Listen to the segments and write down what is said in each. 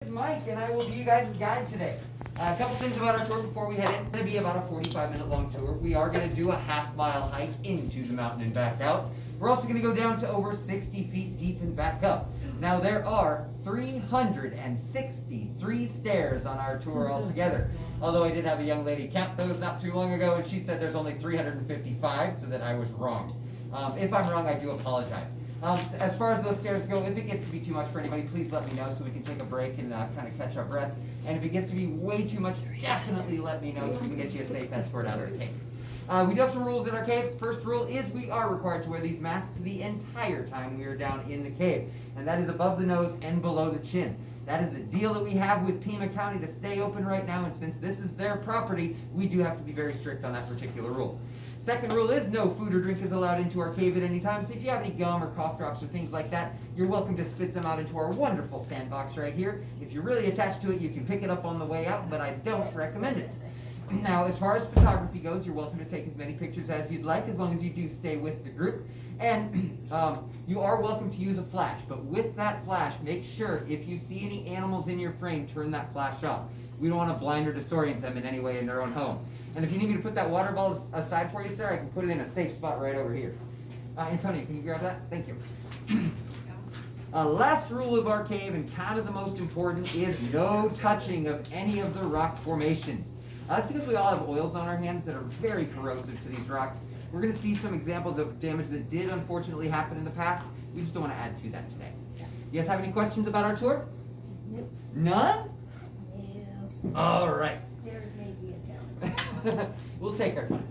Mike, and I will be you guys' guide today. A couple things about our tour before we head in. It's going to be about a 45-minute long tour. We are going to do a half-mile hike into the mountain and back out. We're also going to go down to over 60 feet deep and back up. Now, there are 363 stairs on our tour altogether. Although I did have a young lady count those not too long ago, and she said there's only 355, so that I was wrong. If I'm wrong, I do apologize. As far as those stairs go, if it gets to be too much for anybody, please let me know so we can take a break and kind of catch our breath. And if it gets to be way too much, definitely let me know so we can get you a safe escort out of the cave. We do have some rules in our cave. First rule is we are required to wear these masks the entire time we are down in the cave. And that is above the nose and below the chin. That is the deal that we have with Pima County to stay open right now, and since this is their property, we do have to be very strict on that particular rule. Second rule is no food or drink is allowed into our cave at any time, so if you have any gum or cough drops or things like that, you're welcome to spit them out into our wonderful sandbox right here. If you're really attached to it, you can pick it up on the way out, but I don't recommend it. Now, as far as photography goes, you're welcome to take as many pictures as you'd like, as long as you do stay with the group. And you are welcome to use a flash, but with that flash, make sure if you see any animals in your frame, turn that flash off. We don't want to blind or disorient them in any way in their own home. And if you need me to put that water bottle aside for you, sir, I can put it in a safe spot right over here. Antonio, can you grab that? Thank you. Last rule of our cave, and kind of the most important, is no touching of any of the rock formations. That's because we all have oils on our hands that are very corrosive to these rocks. We're going to see some examples of damage that did unfortunately happen in the past. We just don't want to add to that today. You guys have any questions about our tour? Nope. None? Yeah. All right. Stairs may be a challenge. We'll take our time.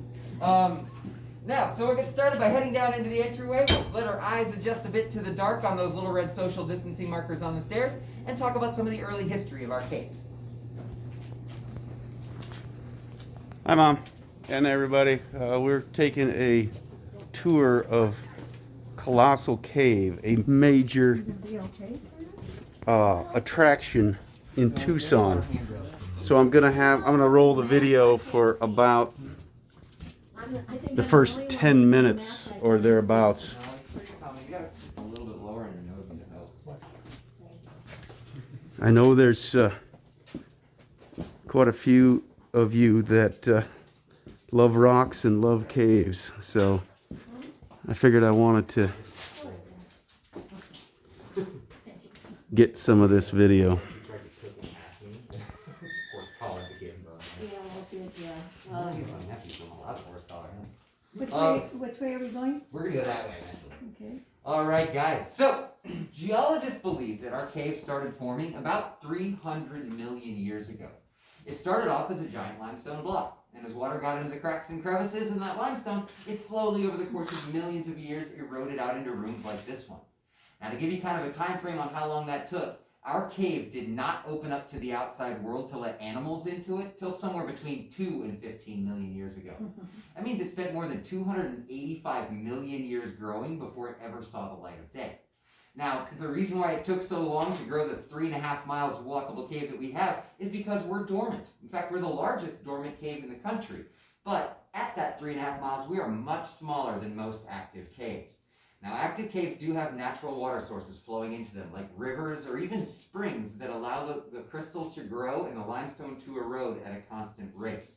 Now, so we'll get started by heading down into the entryway. Let our eyes adjust a bit to the dark on those little red social distancing markers on the stairs, and talk about some of the early history of our cave. Hi, Mom, and everybody. We're taking a tour of Colossal Cave, a major attraction in Tucson. So I'm gonna roll the video for about the first 10 minutes or thereabouts. I know there's quite a few of you that love rocks and love caves, so I figured I wanted to get some of this video. Which way are we going? We're going to go that way eventually. Okay. All right, guys. So, geologists believe that our cave started forming about 300 million years ago. It started off as a giant limestone block, and as water got into the cracks and crevices in that limestone, it slowly, over the course of millions of years, eroded out into rooms like this one. Now, to give you kind of a time frame on how long that took, our cave did not open up to the outside world to let animals into it till somewhere between 2 and 15 million years ago. That means it spent more than 285 million years growing before it ever saw the light of day. Now, the reason why it took so long to grow the 3.5 miles of walkable cave that we have is because we're dormant. In fact, we're the largest dormant cave in the country. But at that 3.5 miles, we are much smaller than most active caves. Now, active caves do have natural water sources flowing into them, like rivers or even springs that allow the crystals to grow and the limestone to erode at a constant rate.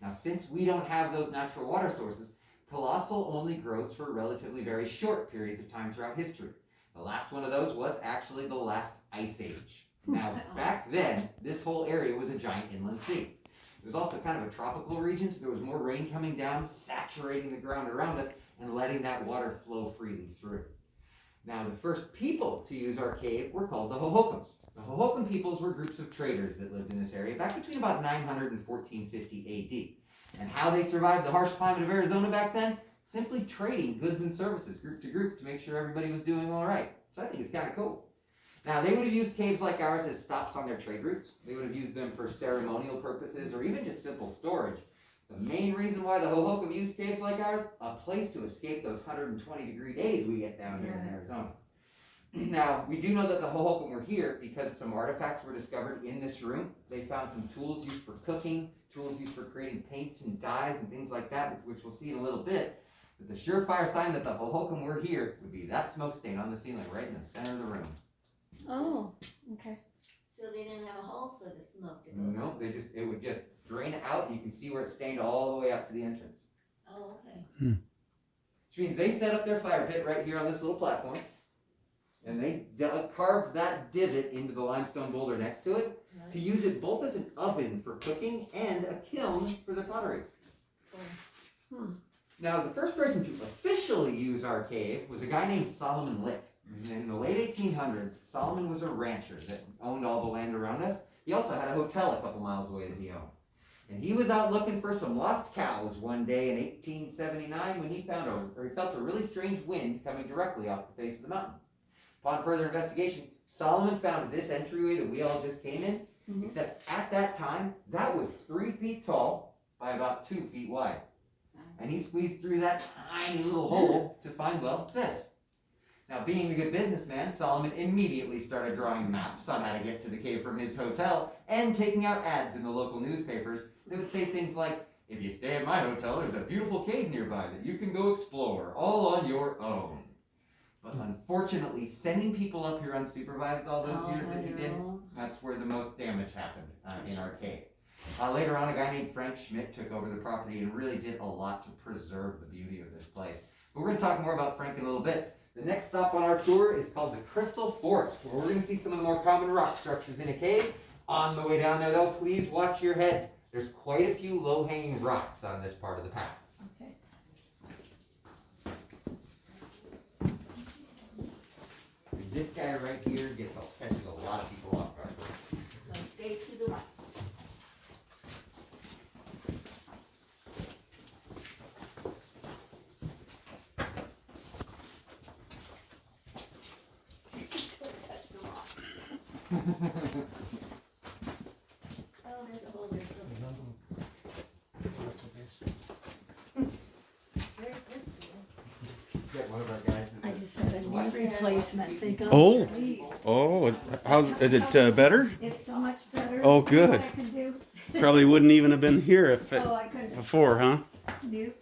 Now, since we don't have those natural water sources, Colossal only grows for relatively very short periods of time throughout history. The last one of those was actually the last ice age. Now, back then, this whole area was a giant inland sea. It was also kind of a tropical region, so there was more rain coming down, saturating the ground around us, and letting that water flow freely through. Now, the first people to use our cave were called the Hohokams. The Hohokam peoples were groups of traders that lived in this area back between about 900 and 1450 AD. And how they survived the harsh climate of Arizona back then? Simply trading goods and services group to group to make sure everybody was doing all right. So I think it's kind of cool. Now, they would have used caves like ours as stops on their trade routes. They would have used them for ceremonial purposes or even just simple storage. The main reason why the Hohokam used caves like ours, a place to escape those 120-degree days we get down here in Arizona. Now, we do know that the Hohokam were here because some artifacts were discovered in this room. They found some tools used for cooking, tools used for creating paints and dyes and things like that, which we'll see in a little bit. But the surefire sign that the Hohokam were here would be that smoke stain on the ceiling right in the center of the room. Oh, okay. So So they didn't have a hole for the smoke to go No, it would just drain out. You can see where it stained all the way up to the entrance. Oh, okay. Which means they set up their fire pit right here on this little platform, and they carved that divot into the limestone boulder next to it to use it both as an oven for cooking and a kiln for the pottery. Now, the first person to officially use our cave was a guy named Solomon Lick. In the late 1800s, Solomon was a rancher that owned all the land around us. He also had a hotel a couple miles away that he owned. And he was out looking for some lost cows one day in 1879 when he felt a really strange wind coming directly off the face of the mountain. Upon further investigation, Solomon found this entryway that we all just came in, except at that time, that was 3 feet tall by about 2 feet wide. And he squeezed through that tiny little hole to find, well, this. Now, being a good businessman, Solomon immediately started drawing maps on how to get to the cave from his hotel and taking out ads in the local newspapers that would say things like, if you stay at my hotel, there's a beautiful cave nearby that you can go explore, all on your own. But unfortunately, sending people up here unsupervised all those years that he did, that's where the most damage happened in our cave. Later on, a guy named Frank Schmidt took over the property and really did a lot to preserve the beauty of this place. But we're going to talk more about Frank in a little bit. The next stop on our tour is called the Crystal Forest, where we're going to see some of the more common rock structures in a cave. On the way down there, though, please watch your heads. There's quite a few low-hanging rocks on this part of the path. Okay. And this guy right here catches a lot of people off guard. So stay to the right. Oh, there's a hole there. Get one of our guys. I just had a knee replacement. Think of Oh. please. Oh, is it better? It's so much better. Oh, See good. what I can do? Probably wouldn't even have been here if it, Oh, I couldn't. before, huh? Nope.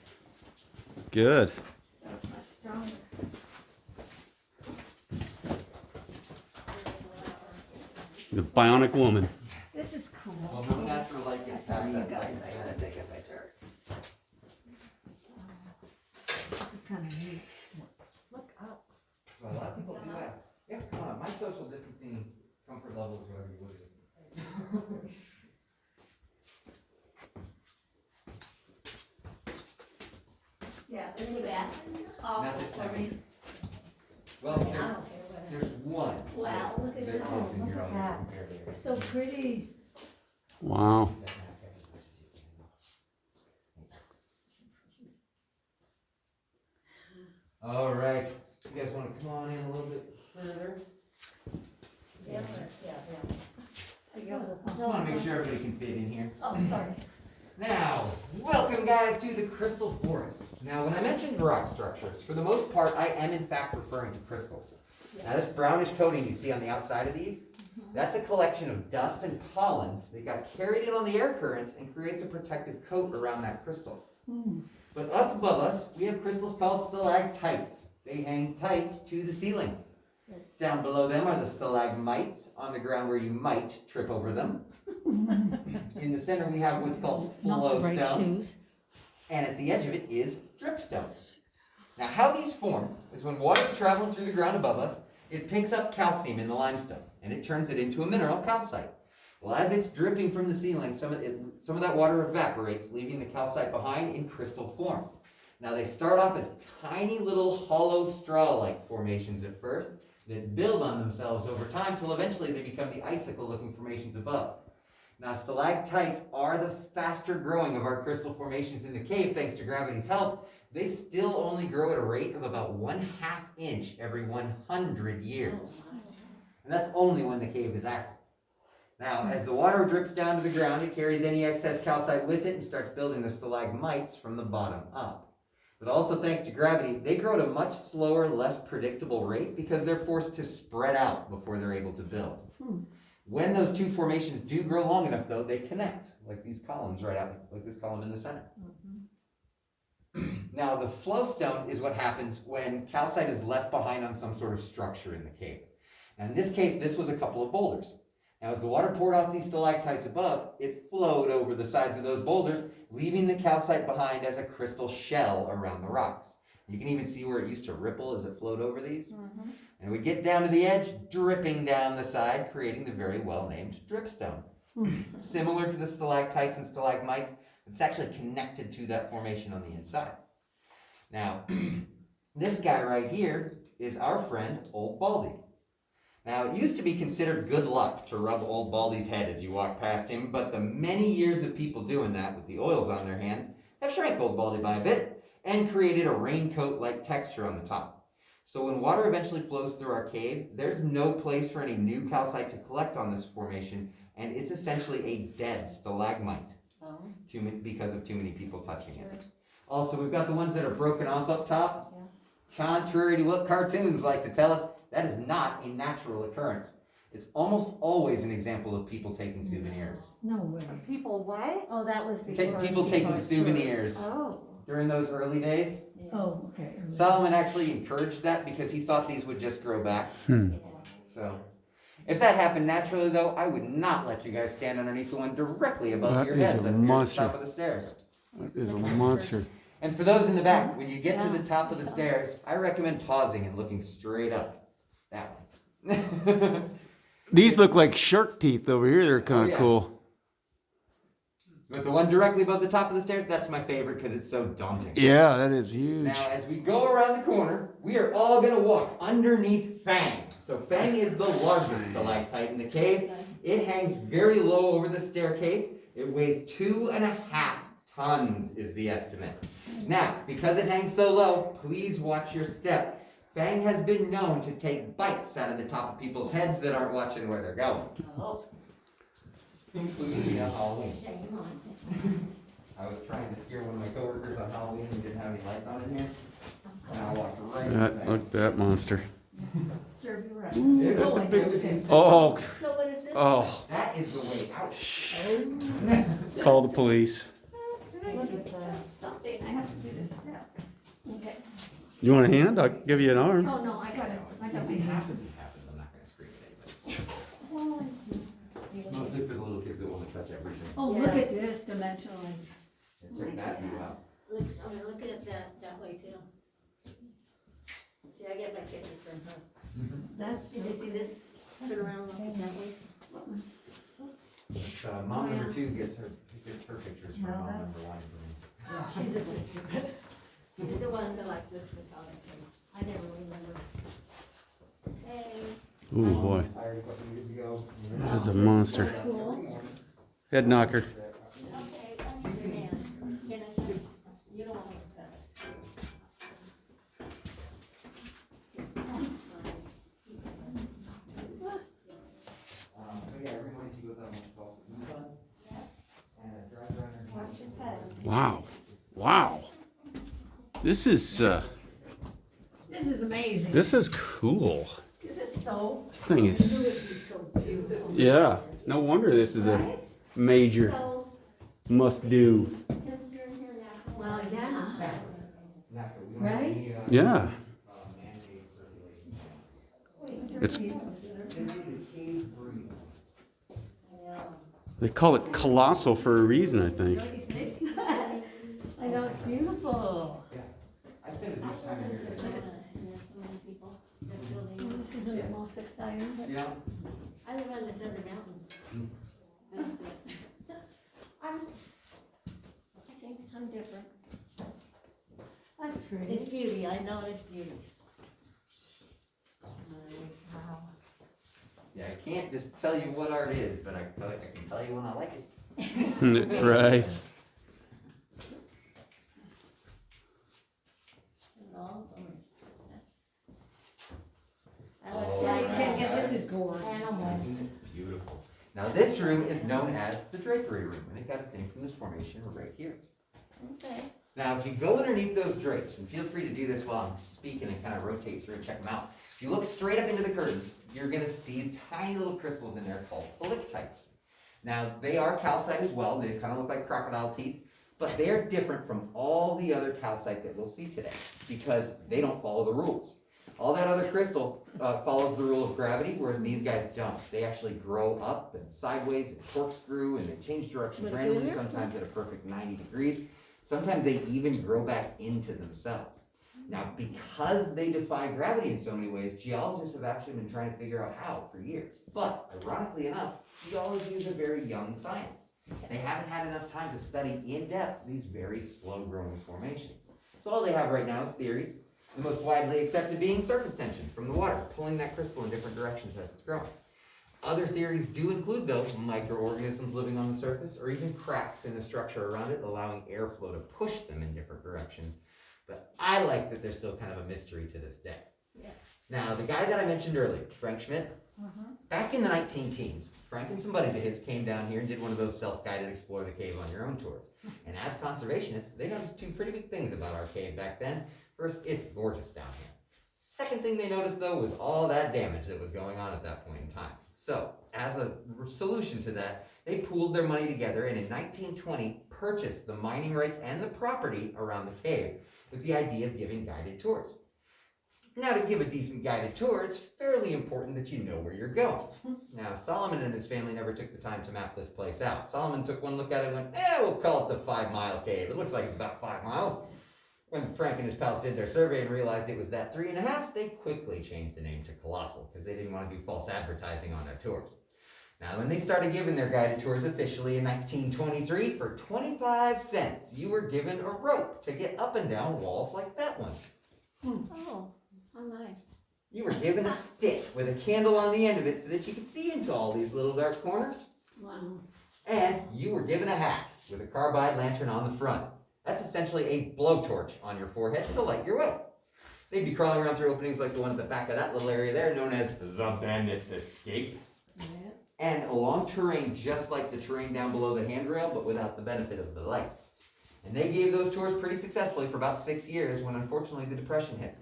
Good. So it's much stronger. The bionic woman. This is cool. Well, no natural light gets Sorry, past you that guys. site. I gotta take a picture. This is kind of neat. Look up. So a lot of people do ask, yeah, come on, my social distancing comfort level is whatever you would. Yeah, Is he back? Not this time. for me. Well, I don't care what. there's one. Wow, look at that this. lives in Look here at on that. the compare there. So pretty. Wow. All right, you guys want to come on in a little bit further? Yeah, yeah. I go. I just want to make sure everybody can fit in here. Oh, sorry. Now, welcome guys to the Crystal Forest. Now, when I mentioned rock structures, for the most part, I am in fact referring to crystals. Now, this brownish coating you see on the outside of these, that's a collection of dust and pollen that got carried in on the air currents and creates a protective coat around that crystal. But up above us, we have crystals called stalactites. They hang tight to the ceiling. Down below them are the stalagmites on the ground where you might trip over them. In the center we have what's called flowstone, and at the edge of it is dripstone. Now how these form is when water's traveling through the ground above us, it picks up calcium in the limestone, and it turns it into a mineral, calcite. Well, as it's dripping from the ceiling, some of that water evaporates, leaving the calcite behind in crystal form. Now they start off as tiny little hollow straw-like formations at first, that build on themselves over time till eventually they become the icicle-looking formations above. Now stalactites are the faster growing of our crystal formations in the cave thanks to gravity's help. They still only grow at a rate of about 1/2 inch every 100 years. And that's only when the cave is active. Now, as the water drips down to the ground, it carries any excess calcite with it and starts building the stalagmites from the bottom up. But also thanks to gravity, they grow at a much slower, less predictable rate because they're forced to spread out before they're able to build. When those two formations do grow long enough, though, they connect, like these columns right out, like this column in the center. Now, the flowstone is what happens when calcite is left behind on some sort of structure in the cave. Now, in this case, this was a couple of boulders. Now, as the water poured off these stalactites above, it flowed over the sides of those boulders, leaving the calcite behind as a crystal shell around the rocks. You can even see where it used to ripple as it flowed over these. And it would get down to the edge, dripping down the side, creating the very well-named dripstone. Similar to the stalactites and stalagmites, it's actually connected to that formation on the inside. Now, this guy right here is our friend, Old Baldy. Now, it used to be considered good luck to rub Old Baldy's head as you walk past him, but the many years of people doing that with the oils on their hands have shrank Old Baldy by a bit and created a raincoat-like texture on the top. So when water eventually flows through our cave, there's no place for any new calcite to collect on this formation, and it's essentially a dead stalagmite because of too many people touching it. Also, we've got the ones that are broken off up top. Contrary to what cartoons like to tell us, that is not a natural occurrence. It's almost always an example of people taking souvenirs. No way. People what? Oh, that was People taking souvenirs Oh. during those early days. Oh, okay. Solomon actually encouraged that because he thought these would just grow back. Hmm. So, if that happened naturally, though, I would not let you guys stand underneath the one directly above That your is a heads up here at the monster. top of the stairs. That is a monster. And for those in the back, when you get to the top of the stairs, I recommend pausing and looking straight up. That one. These look like shark teeth over here. They're kind of yeah. cool. But the one directly above the top of the stairs, that's my favorite because it's so daunting. Yeah, that is huge. Now, as we go around the corner, we are all going to walk underneath Fang. So Fang is the largest stalactite in the cave. It hangs very low over the staircase. It weighs 2.5 tons is the estimate. Now, because it hangs so low, please watch your step. Fang has been known to take bites out of the top of people's heads that aren't watching where they're going. Oh, Including on Halloween. shame on I was trying to scare one of my coworkers on Halloween who didn't have any lights on in here. And I walked right into Look Fang. at that monster. Serve you right. It was Oh, the I biggest just- Oh, So what is this? oh. That is the way out. Call the police. Look at something. I have to do this step. Okay. You want a hand? I'll give you an arm. Oh, no, I got it. I got If my it hand. happens, it happens. I'm not going to scream at anybody. Mostly for the little kids that want to touch everything. Oh, look at this dimensionally. And check that view out. Look, I'm looking at that way too. See, I get my pictures from her. That's. Did you see this? Turn around, look at that way. Mom number 2 gets her pictures from No, mom that's- number 1 for me. She's a sister. She's the one that likes this photography. I never remember. Hey. Oh boy, Retired a couple years ago. that is a monster. Cool. Head knocker. Okay, I'm your man. Can I touch? You don't want me to touch. So yeah, everyone she goes out and calls for Tucson. And a drive around her. Watch your head. Wow, wow. This is This is amazing. this is cool. This is so. This thing is, yeah. No wonder this is a major So, must do. temperature in here now. Well, yeah. Natural. We don't have Right? any, Yeah, man-made circulation. it's. The cave breathe. They call it Colossal for a reason, I think. Don't you think? I know, it's beautiful. I spend as much time in here as I can. This isn't the most exciting, but. You know? I live on the Thunder Mountain. I think I'm different. That's It's pretty. beauty, I know it's beauty. Wow. Yeah, I can't just tell you what art is, but I can tell you when I like it. Right. Yeah, you can't get, this is gorgeous. Animals. Isn't it beautiful? Now this room is known as the drapery room, and it got its name from this formation right here. Okay. Now, if you go underneath those drapes, and feel free to do this while I'm speaking and kind of rotate through and check them out. If you look straight up into the curtains, you're going to see tiny little crystals in there called polyptypes. Now, they are calcite as well. They kind of look like crocodile teeth, but they're different from all the other calcite that we'll see today because they don't follow the rules. All that other crystal follows the rule of gravity, whereas these guys don't. They actually grow up and sideways and corkscrew, and they change directions Like randomly, there? sometimes at a perfect 90 degrees. Sometimes they even grow back into themselves. Now, because they defy gravity in so many ways, geologists have actually been trying to figure out how for years. But, ironically enough, geology is a very young science. They haven't had enough time to study in depth these very slow-growing formations. So all they have right now is theories, the most widely accepted being surface tension from the water, pulling that crystal in different directions as it's growing. Other theories do include, though, microorganisms living on the surface, or even cracks in the structure around it, allowing airflow to push them in different directions. But I like that there's still kind of a mystery to this day. Yes. Now, the guy that I mentioned earlier, Frank Schmidt, back in the 19-teens, Frank and some buddies of his came down here and did one of those self-guided explore the cave on your own tours. And as conservationists, they noticed two pretty big things about our cave back then. First, it's gorgeous down here. Second thing they noticed, though, was all that damage that was going on at that point in time. So, as a solution to that, they pooled their money together and in 1920 purchased the mining rights and the property around the cave with the idea of giving guided tours. Now, to give a decent guided tour, it's fairly important that you know where you're going. Now, Solomon and his family never took the time to map this place out. Solomon took one look at it and went, we'll call it the 5-mile cave. It looks like it's about 5 miles. When Frank and his pals did their survey and realized it was that 3.5, they quickly changed the name to Colossal because they didn't want to do false advertising on their tours. Now, when they started giving their guided tours officially in 1923, for 25 cents, you were given a rope to get up and down walls like that one. Oh, how nice. You were given a stick with a candle on the end of it so that you could see into all these little dark corners. Wow. And you were given a hat with a carbide lantern on the front. That's essentially a blowtorch on your forehead to light your way. They'd be crawling around through openings like the one at the back of that little area there, known as the Bandit's Escape. Yeah. And along terrain just like the terrain down below the handrail, but without the benefit of the lights. And they gave those tours pretty successfully for about 6 years when unfortunately the Depression hit.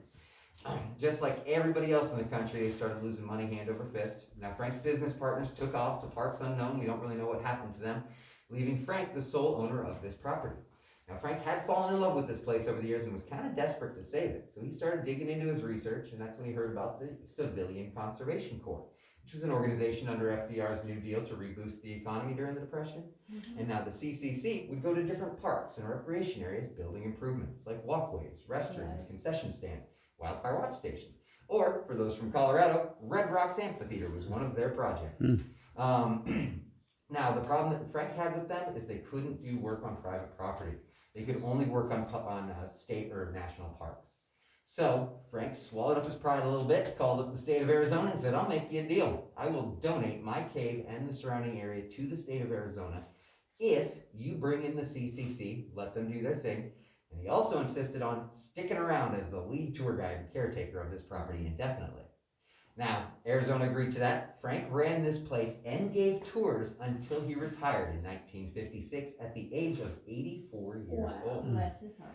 Just like everybody else in the country, they started losing money hand over fist. Now Frank's business partners took off to parts unknown. We don't really know what happened to them, leaving Frank the sole owner of this property. Now Frank had fallen in love with this place over the years and was kind of desperate to save it. So he started digging into his research, and that's when he heard about the Civilian Conservation Corps, which was an organization under FDR's New Deal to reboost the economy during the Depression. And now the CCC would go to different parks and recreation areas building improvements like walkways, restrooms, concession stands, wildfire watch stations. Or, for those from Colorado, Red Rocks Amphitheater was one of their projects. Now, the problem that Frank had with them is they couldn't do work on private property. They could only work on state or national parks. So, Frank swallowed up his pride a little bit, called up the state of Arizona and said, I'll make you a deal. I will donate my cave and the surrounding area to the state of Arizona if you bring in the CCC, let them do their thing. And he also insisted on sticking around as the lead tour guide and caretaker of this property indefinitely. Now, Arizona agreed to that. Frank ran this place and gave tours until he retired in 1956 at the age of 84 years old. Bless his heart.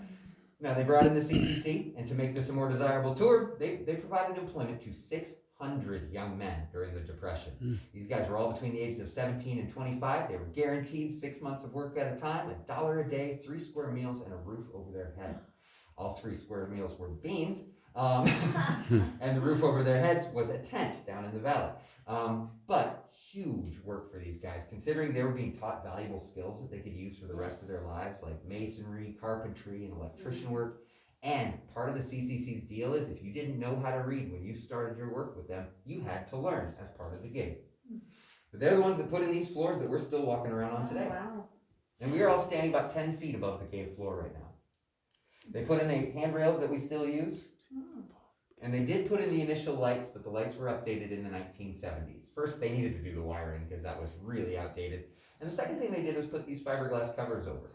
Now, they brought in the CCC, and to make this a more desirable tour, they provided employment to 600 young men during the Depression. These guys were all between the ages of 17 and 25. They were guaranteed 6 months of work at a time, $1 a day, 3 square meals, and a roof over their heads. All 3 square meals were beans, and the roof over their heads was a tent down in the valley. But huge work for these guys, considering they were being taught valuable skills that they could use for the rest of their lives, like masonry, carpentry, and electrician work. And part of the CCC's deal is if you didn't know how to read when you started your work with them, you had to learn as part of the gig. But they're the ones that put in these floors that we're still walking around on today. Wow. And we are all standing about 10 feet above the cave floor right now. They put in the handrails that we still use. And they did put in the initial lights, but the lights were updated in the 1970s. First, they needed to do the wiring because that was really outdated. And the second thing they did was put these fiberglass covers over.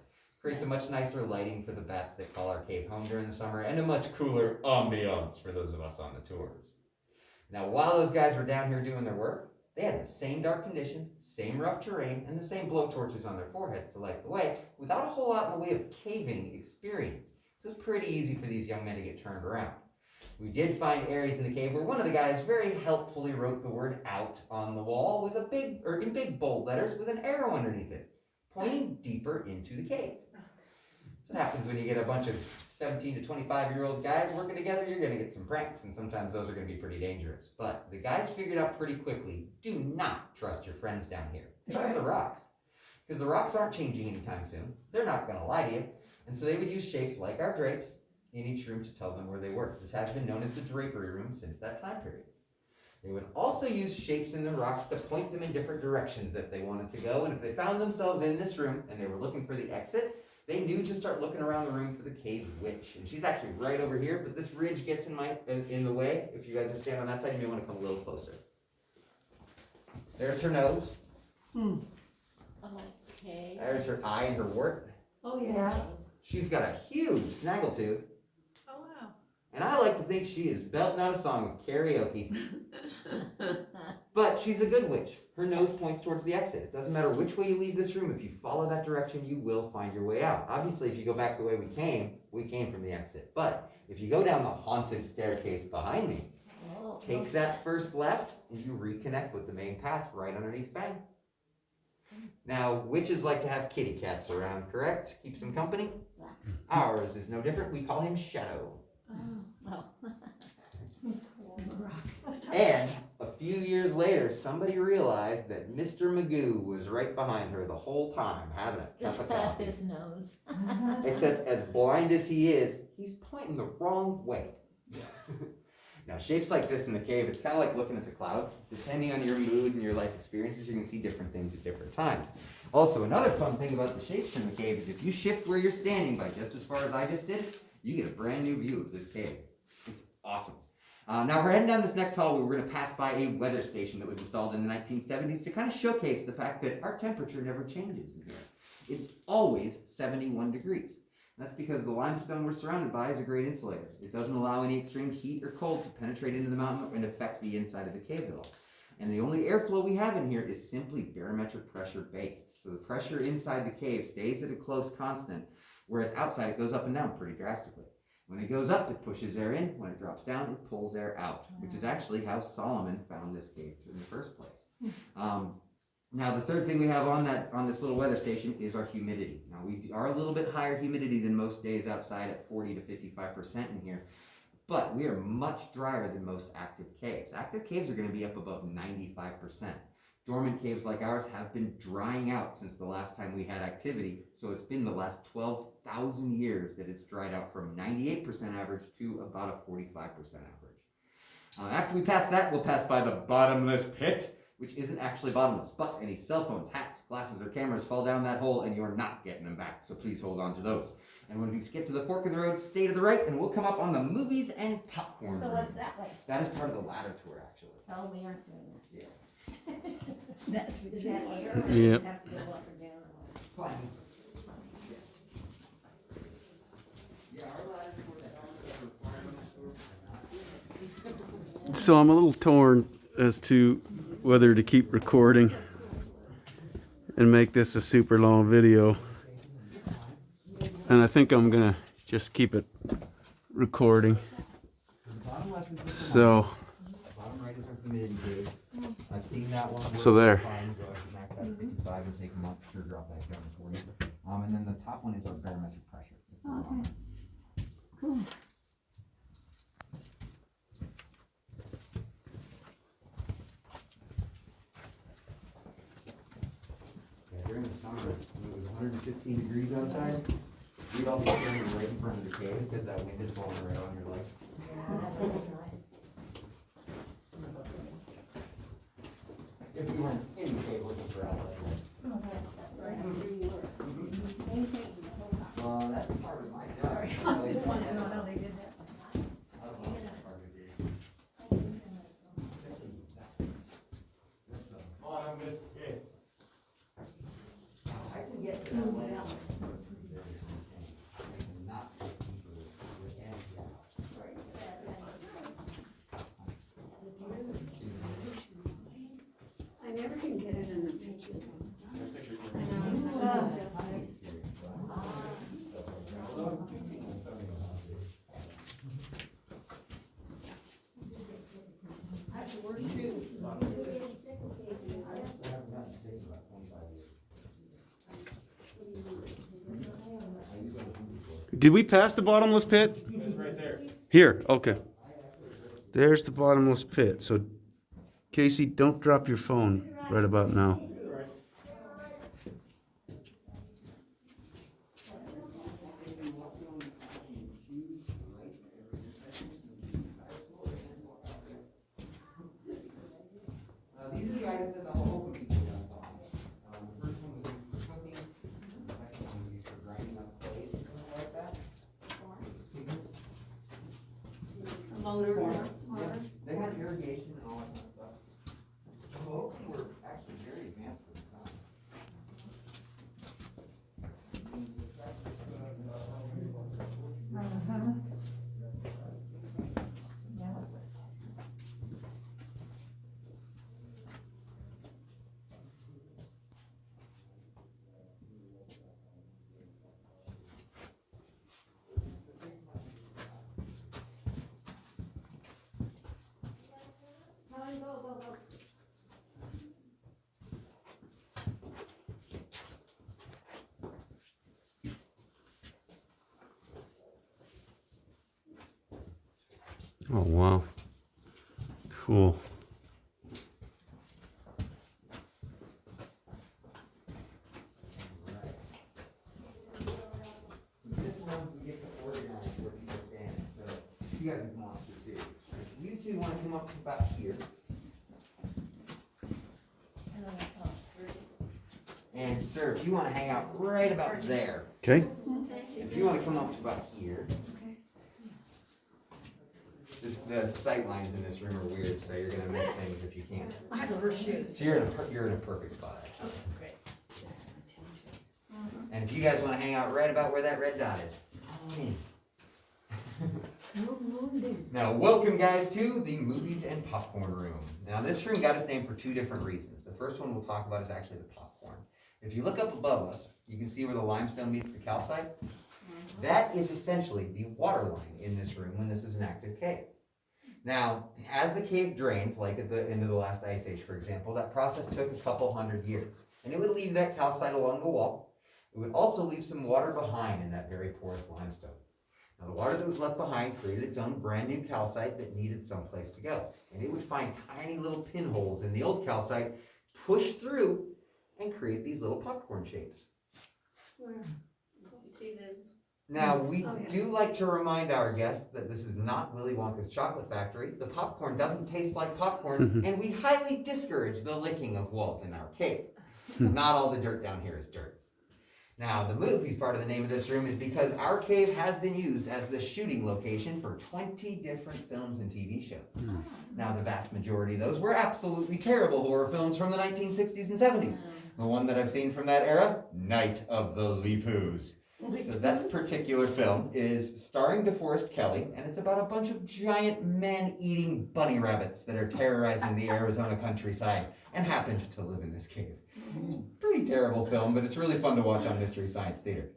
Creates a much nicer lighting for the bats that call our cave home during the summer, and a much cooler ambiance for those of us on the tours. Now, while those guys were down here doing their work, they had the same dark conditions, same rough terrain, and the same blowtorches on their foreheads to light the way, without a whole lot in the way of caving experience. So it's pretty easy for these young men to get turned around. We did find areas in the cave where one of the guys very helpfully wrote the word out on the wall with in big bold letters with an arrow underneath it, pointing deeper into the cave. What happens when you get a bunch of 17 to 25-year-old guys working together? You're gonna get some pranks, and sometimes those are gonna be pretty dangerous. But the guys figured out pretty quickly, do not trust your friends down here. Trust the rocks. Because the rocks aren't changing anytime soon. They're not gonna lie to you. And so they would use shapes like our drapes in each room to tell them where they were. This has been known as the drapery room since that time period. They would also use shapes in the rocks to point them in different directions if they wanted to go. And if they found themselves in this room and they were looking for the exit, they knew to start looking around the room for the cave witch. And she's actually right over here, but this ridge gets in the way. If you guys are standing on that side, you may want to come a little closer. There's her nose. Okay. There's her eye and her wart. Oh, yeah. She's got a huge snaggletooth. Oh, wow. And I like to think she is belting out a song of karaoke. But she's a good witch. Her nose points towards the exit. It doesn't matter which way you leave this room. If you follow that direction, you will find your way out. Obviously, if you go back the way we came from the exit. But if you go down the haunted staircase behind me, take that first left, and you reconnect with the main path right underneath Fang. Now, witches like to have kitty cats around, correct? Keeps them company. Ours is no different. We call him Shadow. And a few years later, somebody realized that Mr. Magoo was right behind her the whole time, having a cup of coffee. His nose. Except as blind as he is, he's pointing the wrong way. Now, shapes like this in the cave, it's kind of like looking at the clouds. Depending on your mood and your life experiences, you're going to see different things at different times. Also, another fun thing about the shapes in the cave is if you shift where you're standing by just as far as I just did, you get a brand new view of this cave. It's awesome. Now, we're heading down this next hallway. We're going to pass by a weather station that was installed in the 1970s to kind of showcase the fact that our temperature never changes in here. It's always 71 degrees. That's because the limestone we're surrounded by is a great insulator. It doesn't allow any extreme heat or cold to penetrate into the mountain and affect the inside of the cave at all. And the only airflow we have in here is simply barometric pressure based. So the pressure inside the cave stays at a close constant, whereas outside it goes up and down pretty drastically. When it goes up, it pushes air in. When it drops down, it pulls air out, which is actually how Solomon found this cave in the first place. Now, the third thing we have on this little weather station is our humidity. Now, we are a little bit higher humidity than most days outside at 40 to 55% in here, but we are much drier than most active caves. Active caves are going to be up above 95%. Dormant caves like ours have been drying out since the last time we had activity, so it's been the last 12,000 years that it's dried out from 98% average to about a 45% average. After we pass that, we'll pass by the bottomless pit, which isn't actually bottomless, but any cell phones, hats, glasses, or cameras fall down that hole and you're not getting them back, so please hold on to those. And when we get to the fork in the road, stay to the right, and we'll come up on the movies and popcorn So room. what's that way? That is part of the ladder tour, actually. Oh, we aren't doing that. Yeah. That's Is that air? Or Yep. do you have to go up or down? Fine. Yeah, our ladder tour, that helps requirement. So I'm a little torn as to whether to keep recording and make this a super long video. And I think I'm gonna just keep it recording. So Bottom right is our humidity gauge. I've seen that one. So there. Fine, go ahead and max out at 55 and take a month to drop back down to 40. And then the top one is our barometric pressure. It's the bottom. Cool. Yeah, during the summer, when it was 115 degrees outside, we'd all be standing right in front of the cave because that wind is blowing right on your legs. If you weren't in the cave looking for outlet. Well, that's part of my job. I just wanted to know how they did that. I can get to that later. I cannot put people with hands down. Did we pass the bottomless pit? It's right there. Here, okay. There's the bottomless pit. So, Casey, don't drop your phone right about now. These are the items that the whole cooking show does on. The first one was used for cooking, the second one was used for grinding up clay, something like that. Motor. Yeah, they had irrigation and all that kind of stuff. The whole were actually very advanced for the time. Oh, wow. Cool. This one we get to organize where people stand, so you guys can come up to too. You two wanna come up to about here, and sir, if you wanna hang out right about there, Okay. if you wanna come up to about here. The sight lines in this room are weird, so you're gonna miss things if you can't. I have her shoes. So you're in a perfect spot, actually. Great. And if you guys wanna hang out right about where that red dot is. Now, welcome guys to the movies and popcorn room. Now, this room got its name for two different reasons. The first one we'll talk about is actually the popcorn. If you look up above us, you can see where the limestone meets the calcite. That is essentially the water line in this room when this is an active cave. Now, as the cave drained, like at the end of the last ice age, for example, that process took a couple hundred years. And it would leave that calcite along the wall. It would also leave some water behind in that very porous limestone. Now, the water that was left behind created its own brand new calcite that needed someplace to go. And it would find tiny little pinholes in the old calcite, push through, and create these little popcorn shapes. Now, we do like to remind our guests that this is not Willy Wonka's chocolate factory. The popcorn doesn't taste like popcorn, and we highly discourage the licking of walls in our cave. Not all the dirt down here is dirt. Now, the movies part of the name of this room is because our cave has been used as the shooting location for 20 different films and TV shows. Now, the vast majority of those were absolutely terrible horror films from the 1960s and 70s. The one that I've seen from that era, Night of the Leepoos. So that particular film is starring DeForest Kelley, and it's about a bunch of giant man-eating bunny rabbits that are terrorizing the Arizona countryside and happened to live in this cave. It's a pretty terrible film, but it's really fun to watch on Mystery Science Theater.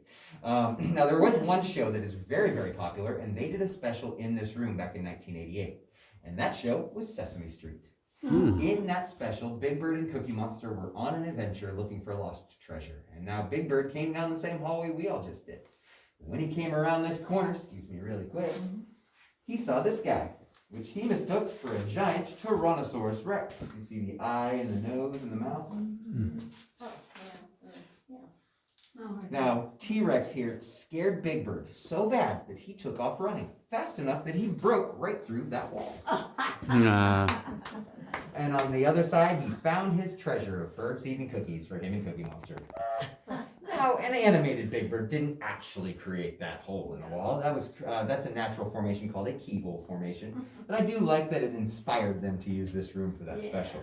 Now, there was one show that is very, very popular, and they did a special in this room back in 1988. And that show was Sesame Street. In that special, Big Bird and Cookie Monster were on an adventure looking for lost treasure. And now Big Bird came down the same hallway we all just did. When he came around this corner, excuse me really quick, he saw this guy, which he mistook for a giant Tyrannosaurus Rex. You see the eye and the nose and the mouth? Now, T-Rex here scared Big Bird so bad that he took off running, fast enough that he broke right through that wall. And on the other side, he found his treasure of bird-seed cookies for him and Cookie Monster. Now, an animated Big Bird didn't actually create that hole in the wall. That's a natural formation called a keyhole formation. But I do like that it inspired them to use this room for that special.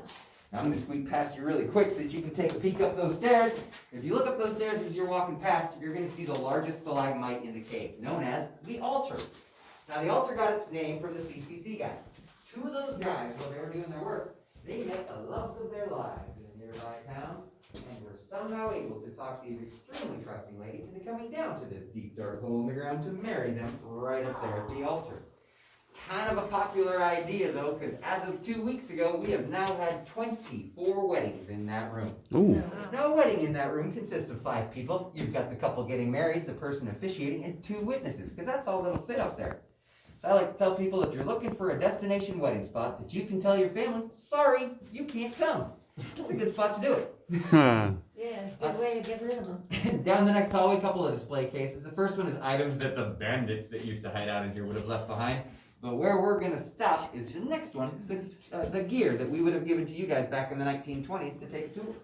Now, I'm going to squeak past you really quick so that you can take a peek up those stairs. If you look up those stairs as you're walking past, you're going to see the largest stalagmite in the cave, known as the altar. Now, the altar got its name from the CCC guys. Two of those guys, while they were doing their work, they met the loves of their lives in nearby towns and were somehow able to talk these extremely trusting ladies into coming down to this deep, dark hole in the ground to marry them right up there at the altar. kind of a popular idea though, because as of 2 weeks ago, we have now had 24 weddings in that room. Ooh. Now, a wedding in that room consists of 5 people. You've got the couple getting married, the person officiating, and 2 witnesses, because that's all that'll fit up there. So I like to tell people, if you're looking for a destination wedding spot that you can tell your family, sorry, you can't come. It's a good spot to do it. Huh. Yeah, good way to get rid of them. Down the next hallway, a couple of display cases. The first one is items that the bandits that used to hide out in here would have left behind. But where we're going to stop is the next one, the gear that we would have given to you guys back in the 1920s to take a tour.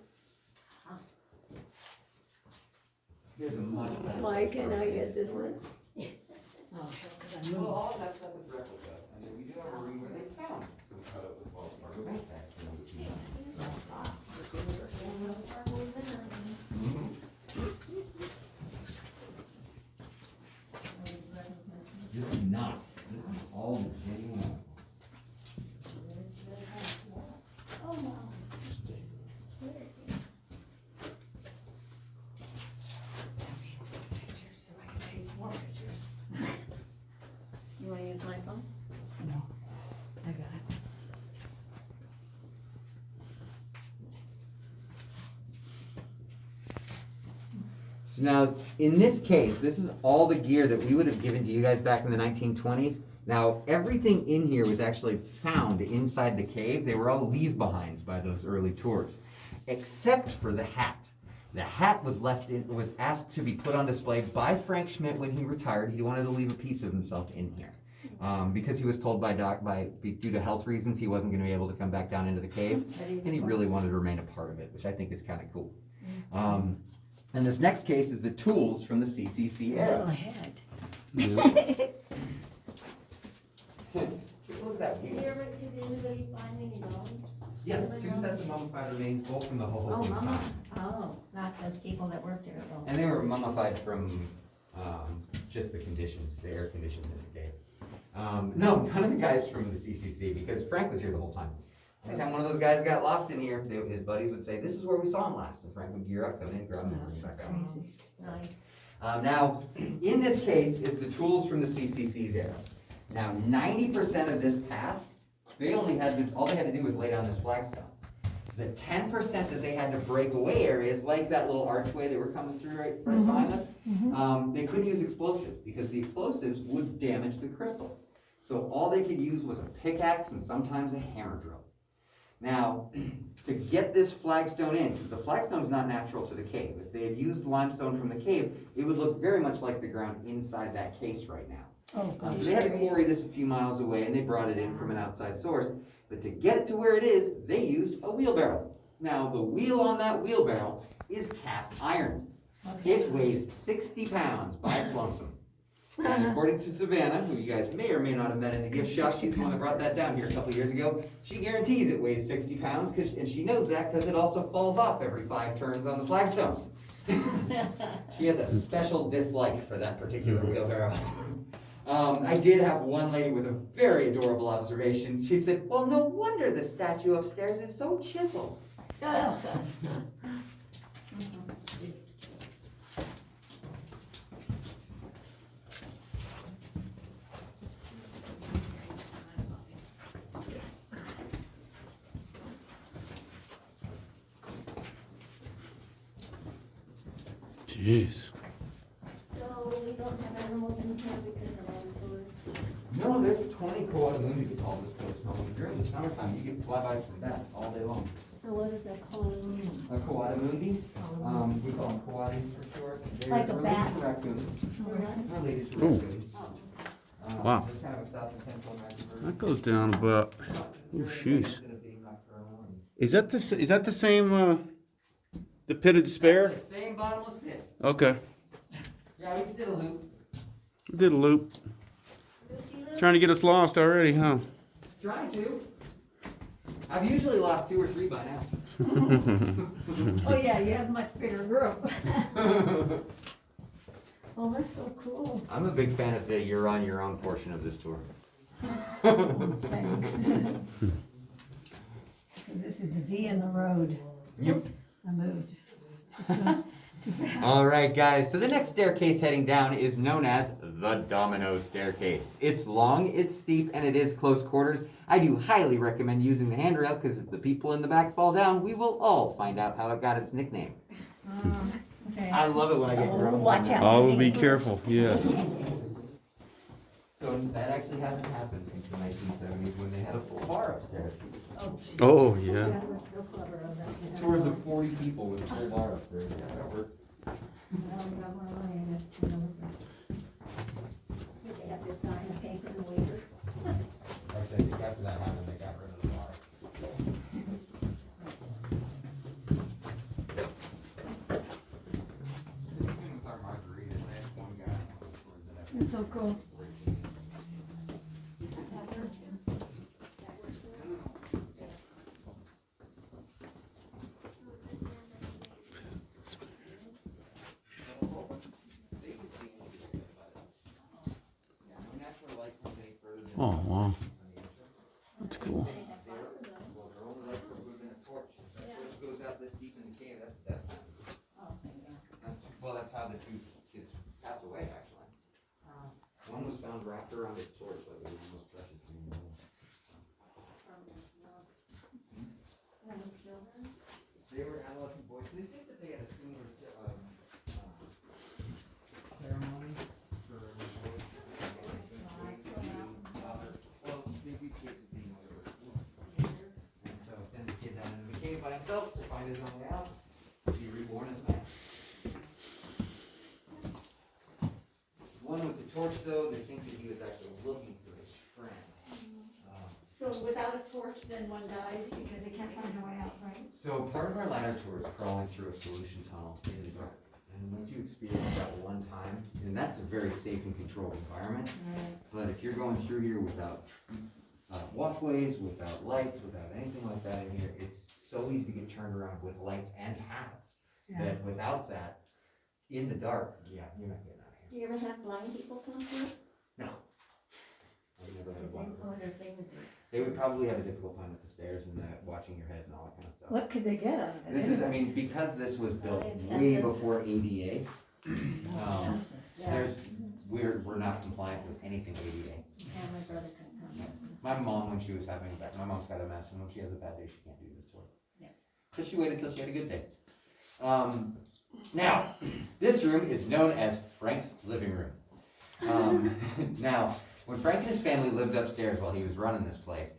Here's a much better Mike, place can for I our get this kids. one? Oh, Well, all of that stuff is replica, and then we do have a room where they found some cut-up with Wells Fargo bank tax. This is not. This is all the genuine. Oh, no. You wanna use my phone? no. I got it. So now, in this case, this is all the gear that we would have given to you guys back in the 1920s. Now, everything in here was actually found inside the cave. They were all leave-behinds by those early tours, except for the hat. The hat was was asked to be put on display by Frank Schmidt when he retired. He wanted to leave a piece of himself in here. Because he was told due to health reasons, he wasn't going to be able to come back down into the cave, and he really wanted to remain a part of it, which I think is kind of cool. And this next case is the tools from the CCC Go era. ahead. Yeah. Look at that Did here. you ever, did anybody find any bones? Yes, 2 sets of mummified remains, both from the Oh, Hohokam mama. time. Oh, not those people that worked there at all. And they were mummified from just the conditions, the air conditions in the cave. No, none of the guys from the CCC, because Frank was here the whole time. Anytime one of those guys got lost in here, his buddies would say, "This is where we saw him last." And Frank would gear up, come in, grab him, and bring him back out. Crazy. Nice. Now, in this case is the tools from the CCC's era. Now, 90% of this path, all they had to do was lay down this flagstone. The 10% that they had to break away areas, like that little archway that we're coming through right behind us, they couldn't use explosives because the explosives would damage the crystal. So all they could use was a pickaxe and sometimes a hammer drill. Now, to get this flagstone in, because the flagstone is not natural to the cave. If they had used limestone from the cave, it would look very much like the ground inside that case right now. Oh, So gosh. they had to quarry this a few miles away, and they brought it in from an outside source. But to get it to where it is, they used a wheelbarrow. Now, the wheel on that wheelbarrow is cast iron. It weighs 60 pounds by its lonesome. And according to Savannah, who you guys may or may not have met in the gift shop, she's the one that brought that down here a couple years ago, she guarantees it weighs 60 pounds, and she knows that because it also falls off every 5 turns on the flagstones. She has a special dislike for that particular wheelbarrow. I did have one lady with a very adorable observation. She said, "Well, no wonder the statue upstairs is so chiseled." Jeez. So we don't have animals in here because they're all tourists. No, there's 20 koala moon to call this place home. During the summertime, you get flybys from that all day long. So what is that called? A koala mundi, we call them koalas for short. They're Like a related bat? to raccoons. What? Related to Ooh. raccoons. Wow. They're kind of a South and Central American version. That goes down about. Oh, They're jeez. instead of being nocturnal and- Is that the same? The pit of despair? That's the same bottomless pit. Okay. Yeah, we just did a loop. We did a loop. Trying to get us lost already, huh? Trying to. I've usually lost 2 or 3 by now. Oh, yeah, you have a much bigger group. Oh, that's so cool. I'm a big fan of the you're on your own portion of this tour. Thanks. So this is the V in the road. Yep. I moved. Too fast. All right, guys. So the next staircase heading down is known as the domino staircase. It's long, it's steep, and it is close quarters. I do highly recommend using the handrail because if the people in the back fall down, we will all find out how it got its nickname. Okay. I love it when I get Oh, drunk. watch out. I will be careful, yes. So that actually hasn't happened since the 1970s when they had a full bar upstairs. Oh, yeah. That was so clever of them. Tours of 40 people with a full bar upstairs. Yeah, that works. Did they have to sign a paper and waiver? Actually, I think after that happened, they got rid of the bar. Even with our margaritas, they had one guy towards the next. It's so cool. Oh, wow. That's cool. Well, they're only like for moving a torch. If that torch goes out this deep in the cave, that's a death sentence. That's how the two kids passed away, actually. One was found wrapped around his torch like it was the most precious thing in the world. They were adolescent boys. Do you think that they had a similar ceremony for boys? Well, maybe kids didn't know they were cool. And so send the kid down into the cave by himself to find his own way out, be reborn as man. One with the torch, though, they think that he was actually looking for his friend. So without a torch, then one dies because they can't find a way out, right? So part of our ladder tour is crawling through a solution tunnel in the dark. And once you experience that one time, and that's a very safe and controlled environment. But if you're going through here without walkways, without lights, without anything like that in here, it's so easy to get turned around with lights and paths. Yeah. That without that, in the dark, yeah, you're not getting out of here. Do you ever have blind people come through? No. I've never had a blind person. What if they would do? They would probably have a difficult time with the stairs and watching your head and all that kind of stuff. What could they get out of it? This is, I mean, because this was built It's way census. before ADA, Oh, there's, we're not compliant with anything ADA. Yeah, my brother couldn't come. My mom, when she was having a bad, my mom's got MS, and when she has a bad day, she can't do this to her. Yeah. So she waited till she had a good day. Now, this room is known as Frank's living room. Now, when Frank and his family lived upstairs while he was running this place,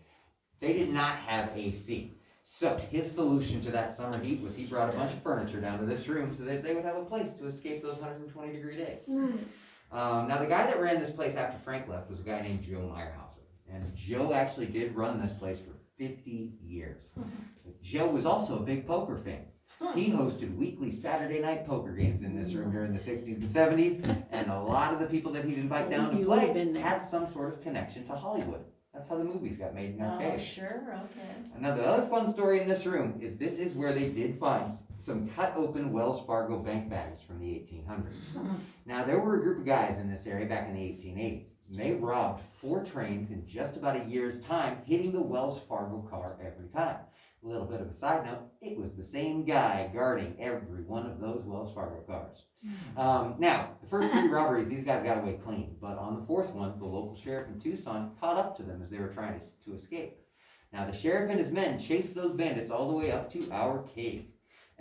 they did not have AC. So his solution to that summer heat was he brought a bunch of furniture down to this room so that they would have a place to escape those 120-degree days. Now, the guy that ran this place after Frank left was a guy named Joe Meyerhauser. And Joe actually did run this place for 50 years. Joe was also a big poker fan. He hosted weekly Saturday night poker games in this room during the 60s and 70s, and a lot of the people that he'd invite down to You would've been play there. had some sort of connection to Hollywood. That's how the movies got made in our Oh, cave. sure, okay. Now, the other fun story in this room is this is where they did find some cut open Wells Fargo bank bags from the 1800s. Now, there were a group of guys in this area back in the 1880s. And they robbed 4 trains in just about a year's time, hitting the Wells Fargo car every time. A little bit of a side note, it was the same guy guarding every one of those Wells Fargo cars. Now, the first 3 robberies, these guys got away clean, but on the 4th one, the local sheriff in Tucson caught up to them as they were trying to escape. Now, the sheriff and his men chased those bandits all the way up to our cave.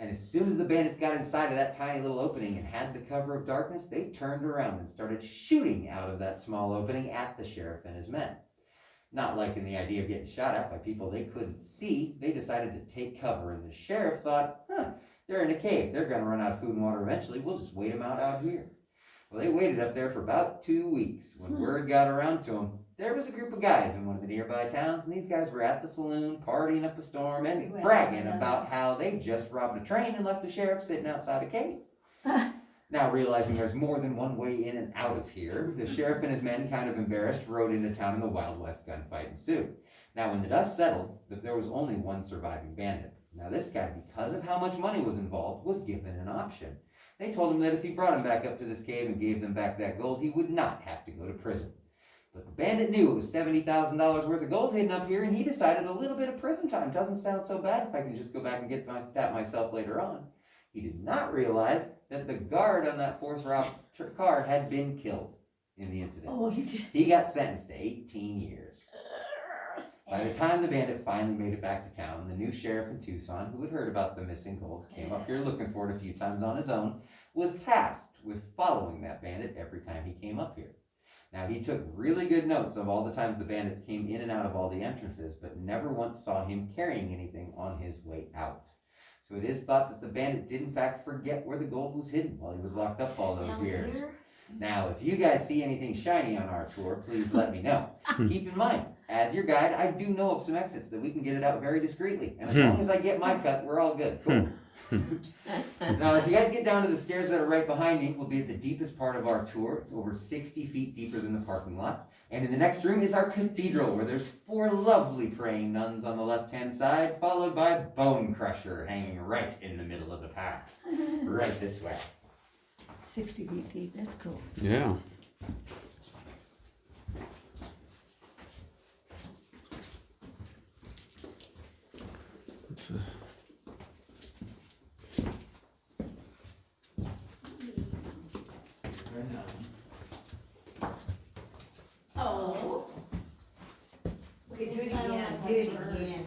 And as soon as the bandits got inside of that tiny little opening and had the cover of darkness, they turned around and started shooting out of that small opening at the sheriff and his men. Not liking the idea of getting shot at by people they couldn't see, they decided to take cover, and the sheriff thought, they're in a cave, they're gonna run out of food and water eventually, we'll just wait them out here. Well, they waited up there for about 2 weeks. When word got around to them, there was a group of guys in one of the nearby towns, and these guys were at the saloon, partying up a storm, and bragging about how they just robbed a train and left the sheriff sitting outside a cave. Now, realizing there's more than one way in and out of here, the sheriff and his men, kind of embarrassed, rode into town and the Wild West gunfight ensued. Now, when the dust settled, there was only one surviving bandit. Now, this guy, because of how much money was involved, was given an option. They told him that if he brought him back up to this cave and gave them back that gold, he would not have to go to prison. But the bandit knew it was $70,000 worth of gold hidden up here, and he decided a little bit of prison time doesn't sound so bad if I can just go back and get that myself later on. He did not realize that the guard on that 4th route car had been killed. in the incident. Oh, you did. He got sentenced to 18 years. By the time the bandit finally made it back to town, the new sheriff in Tucson, who had heard about the missing gold, came up here looking for it a few times on his own, was tasked with following that bandit every time he came up here. Now, he took really good notes of all the times the bandit came in and out of all the entrances, but never once saw him carrying anything on his way out. So it is thought that the bandit did in fact forget where the gold was hidden while he was locked up all those years. Now, if you guys see anything shiny on our tour, please let me know. Keep in mind, as your guide, I do know of some exits that we can get it out very discreetly. And as long as I get my cut, we're all good. Cool. Now, as you guys get down to the stairs that are right behind me, we'll be at the deepest part of our tour. It's over 60 feet deeper than the parking lot. And in the next room is our cathedral, where there's 4 lovely praying nuns on the left-hand side, followed by a bone crusher hanging right in the middle of the path. Right this way. 60 feet deep, that's cool. Yeah. That's Oh. Okay, do it again, do it again.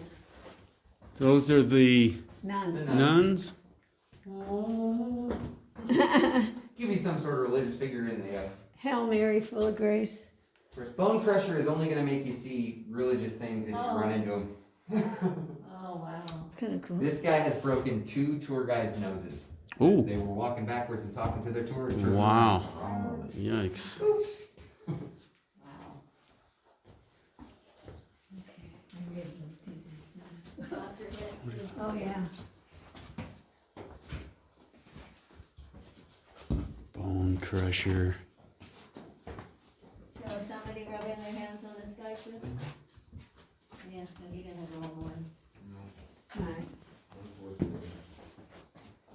those are the Nuns. nuns? Give me some sort of religious figure in there. Hail Mary, full of grace. First, bone crusher is only going to make you see religious things if you run into them. Oh, wow. It's kind of cool. This guy has broken 2 tour guides' noses. Ooh. They were walking backwards and talking to their tour. Wow. Wrong nose. Yikes. Oops. Wow. Okay, I'm getting dizzy. Got your head too. Oh, yeah. Bone crusher. So is somebody rubbing their hands on this guy too? Yeah, so he didn't have a little more. All right.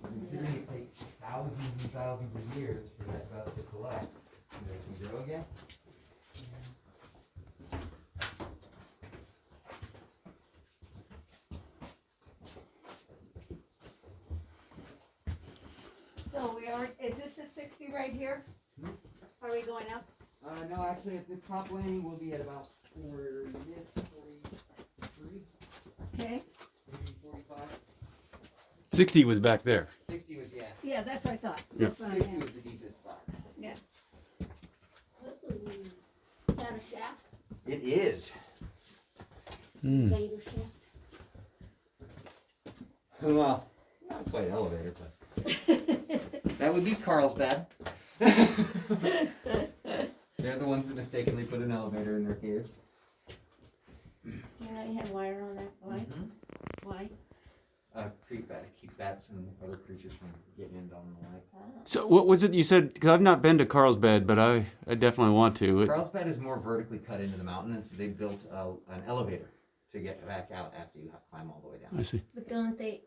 Considering it takes thousands and thousands of years for that dust to collect, and they can grow again. So we are, is this the 60 right here? Hmm? Are we going up? No, actually, at this top landing, we'll be at about 43, Okay. maybe 45. 60 was back there. 60 was, yeah. Yeah, that's what I thought. Yeah. That's what I 60 had. was the deepest spot. Is that a shaft? It is. Hmm. Vader shaft? Well, not quite an elevator, but that would be Carlsbad. They're the ones that mistakenly put an elevator in their cave. Yeah, you had wire on that. Why? Why? Keep bats and other creatures from getting in on the light. So what was it you said? Because I've not been to Carlsbad, but I definitely want to. Carlsbad is more vertically cut into the mountain, and so they built an elevator to get back out after you climb all the way down. I see. But don't they,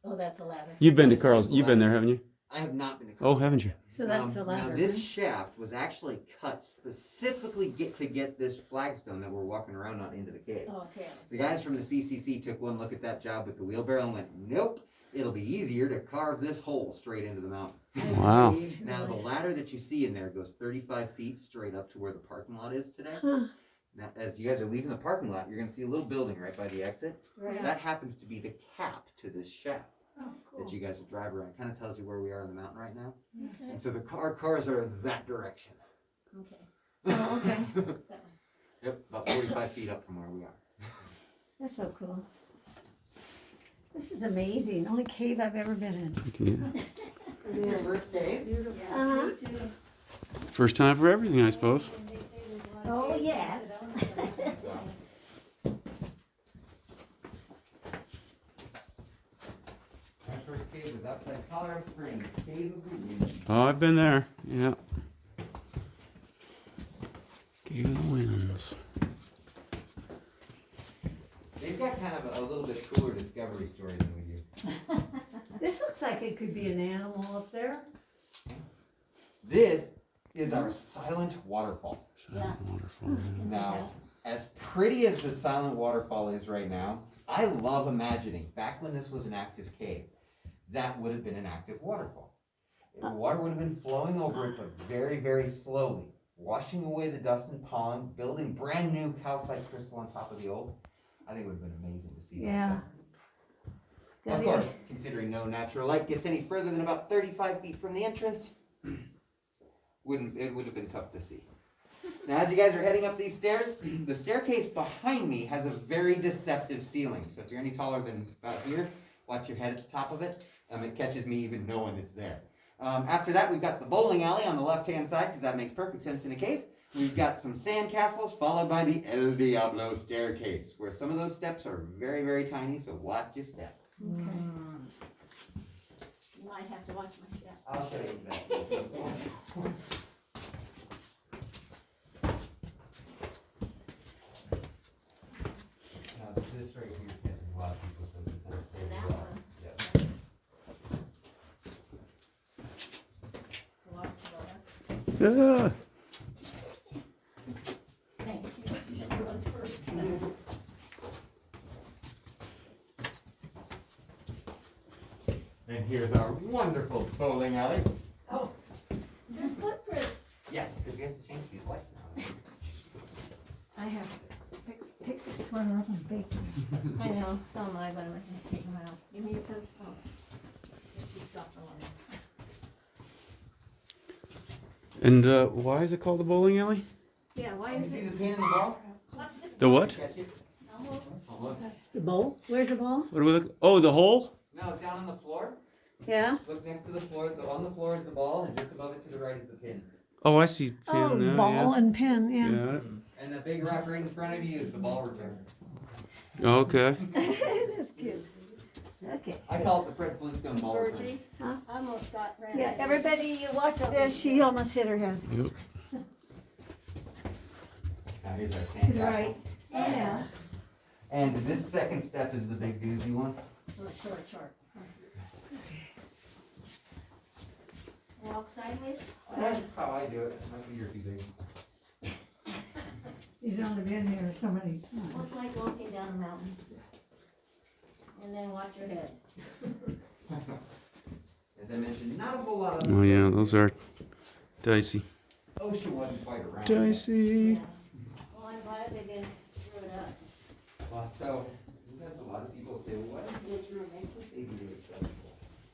oh, that's a ladder. You've been to This is Carlsbad. the You've been ladder. there, haven't you? I have not been to Oh, Carlsbad. haven't you? So that's the ladder. Now this huh? shaft was actually cut specifically to get this flagstone that we're walking around on into the cave. Oh, okay. The guys from the CCC took one look at that job with the wheelbarrow and went, nope, it'll be easier to carve this hole straight into the mountain. Wow. Now the ladder that you see in there goes 35 feet straight up to where the parking lot is today. Huh. Now, as you guys are leaving the parking lot, you're going to see a little building right by the exit. Right. That happens to be the cap to this shaft Oh, that cool. you guys will drive around. Kind of tells you where we are in the mountain right now. Okay. And so the cars are that direction. Okay. Oh, okay. Yep, about 45 feet up from where we are. That's so cool. This is amazing. Only cave I've ever been in. Yeah. This is your first cave? Beautiful. Uh-huh. Me too. First time for everything, I suppose. And they say there's a lot of Oh, caves yes. that own it. My first cave was outside Colorado Springs, Cave of the Wind. Oh, I've been there. Yeah. Cave of the Winds. They've got kind of a little bit cooler discovery story than we do. This looks like it could be an animal up there. This is our silent waterfall. Silent waterfall. Now, as pretty as the silent waterfall is right now, I love imagining back when this was an active cave, that would have been an active waterfall. The water would have been flowing over it, but very, very slowly. washing away the dust and pollen, building brand new calcite crystal on top of the old. I think it would have been amazing to see Yeah. that. So, of course, considering no natural light gets any further than about 35 feet from the entrance, it would have been tough to see. Now, as you guys are heading up these stairs, the staircase behind me has a very deceptive ceiling. So if you're any taller than about here, watch your head at the top of it. It catches me even knowing it's there. After that, we've got the bowling alley on the left-hand side, because that makes perfect sense in a cave. We've got some sand castles, followed by the El Diablo staircase, where some of those steps are very, very tiny, so watch your step. Okay. You might have to watch my step. I'll show you exactly. Now, this right here catches a lot of people, so we kind of stay And that well. one. Yep. Walk to the left. Ah, Thank you. You should run first. And here's our wonderful bowling alley. Oh, there's footprints. Yes, because we have to change these lights now. I have to take this sweater off and bake it. I know, so am I, but I'm not gonna take them out. Give me your coat. Oh. She stopped the line. and why is it called the bowling alley? Yeah, why You is see it? the pin in the ball? Watch this. The what? Catch it? Almost. Almost. The bowl? Where's the bowl? What do we look? Oh, the hole? No, it's down on the floor. Yeah? Look next to the floor. On the floor is the ball, and just above it to the right is the pin. Oh, I see. Pin Oh, now, ball and pin, yeah. yeah. Got it. And the big rock right in front of you is the ball return. Okay. That's cute. Okay. I call it the Fred Flintstone ball return. Virgie, Huh? I almost got ran. Yeah, over. everybody, you watch this. She almost hit her head. Yep. Now here's our To sand the right. castles. Yeah. And this second step is the big doozy one. Short. Walk sideways. That's how I do it. My feet are too big. He's only been here so many times. Looks like walking down a mountain. And then watch your head. As I mentioned, not a whole lot of Oh yeah, those are dicey. OSHA wasn't quite around. Dicey. Yeah. Well, I'm glad they didn't screw it up. So, we've had a lot of people say, why don't you let your room make this ADA accessible?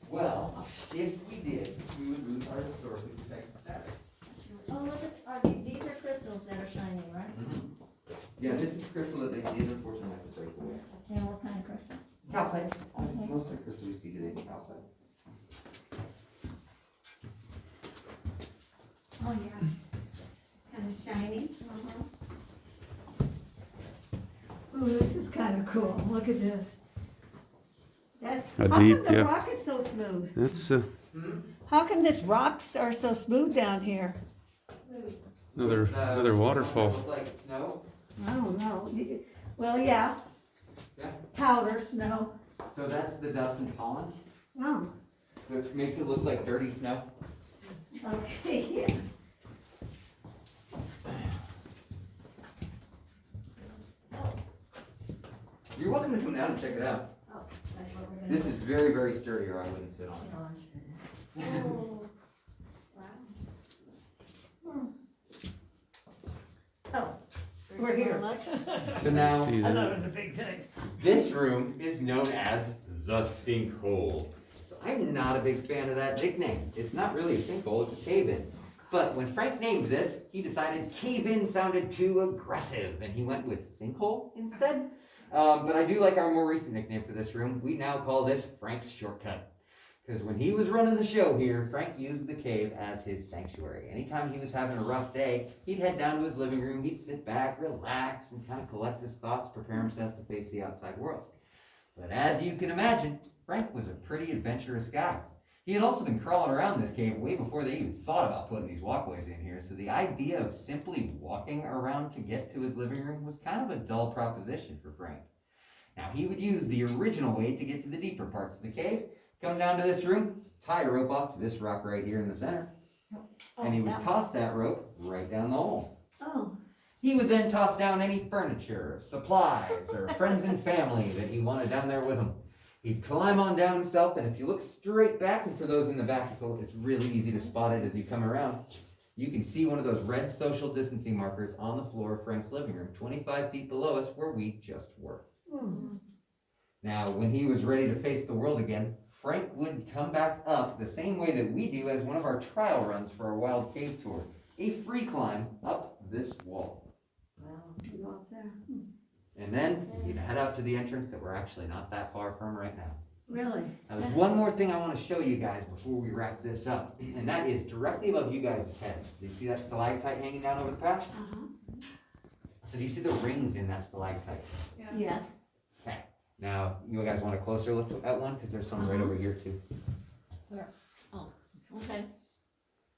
Well, if we did, we would lose our historically protected status. Oh, look at, these are crystals that are shining, right? Yeah, this is crystal that they did unfortunately have to break away. Okay, what kind of crystal? Calcite. Okay. Most of the crystal we see today is calcite. Oh, yeah. Kind of shiny. Oh, this is kind of cool. Look at this. That, A how deep, come the yeah. rock is so smooth? That's How come this rocks are so smooth down here? another waterfall. Look like snow. I don't know. Well, yeah. Yeah. Powder, snow. So that's the dust and pollen. Oh, That makes it look like dirty snow. okay, yeah. You're welcome to come down and check it out. Oh, that's what we're gonna. This is very, very sturdy, or I wouldn't sit on it. Oh, wow. Oh. We're here. So now, See I thought that? it was a big thing. this room is known as the sinkhole. So I'm not a big fan of that nickname. It's not really a sinkhole, it's a cave-in. But when Frank named this, he decided cave-in sounded too aggressive, and he went with sinkhole instead. But I do like our more recent nickname for this room. We now call this Frank's Shortcut. Because when he was running the show here, Frank used the cave as his sanctuary. Anytime he was having a rough day, he'd head down to his living room, he'd sit back, relax, and kind of collect his thoughts, prepare himself to face the outside world. But as you can imagine, Frank was a pretty adventurous guy. He had also been crawling around this cave way before they even thought about putting these walkways in here, so the idea of simply walking around to get to his living room was kind of a dull proposition for Frank. Now, he would use the original way to get to the deeper parts of the cave, come down to this room, tie a rope off to this rock right here in the center, and he would toss that rope right down the hole. Oh, He would then toss down any furniture, supplies, or friends and family that he wanted down there with him. He'd climb on down himself, and if you look straight back, and for those in the back, it's really easy to spot it as you come around. You can see one of those red social distancing markers on the floor of Frank's living room, 25 feet below us where we just were. Now, when he was ready to face the world again, Frank would come back up the same way that we do as one of our trial runs for our wild cave tour. A free climb up this wall. Wow, you go up there. And then you'd head up to the entrance that we're actually not that far from right now. Really? Now, there's one more thing I want to show you guys before we wrap this up, and that is directly above you guys' heads. Do you see that stalactite hanging down over the path? So do you see the rings in that stalactite? Yes. Okay. Now, you guys want a closer look at one? Because there's some right over here too. Okay.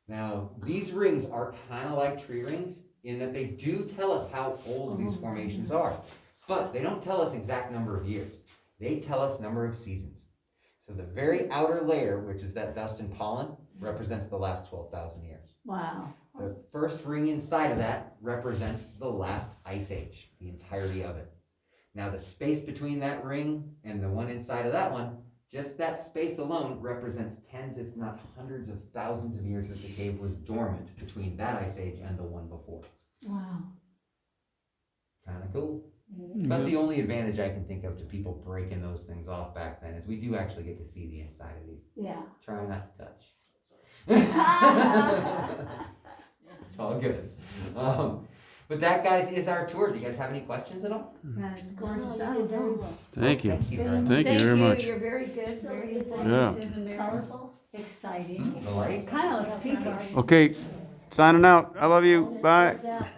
Now, these rings are kind of like tree rings in that they do tell us how old these formations are. But they don't tell us exact number of years. They tell us number of seasons. So the very outer layer, which is that dust and pollen, represents the last 12,000 years. Wow. The first ring inside of that represents the last ice age, the entirety of it. Now the space between that ring and the one inside of that one, just that space alone represents tens, if not hundreds of thousands of years that the cave was dormant between that ice age and the one before. Wow. Kind of cool. But the only advantage I can think of to people breaking those things off back then is we do actually get to see the inside of these. Yeah. Try not to touch. It's all good. But that, guys, is our tour. Do you guys have any questions at all? That's No, gorgeous. you did very well. Thank you. Thank you very much. Thank you very much. You're very good, very Yeah. informative, and very Colorful. exciting. The light? Kind of looks pinky. Okay, signing out. I love you. Bye. Yeah.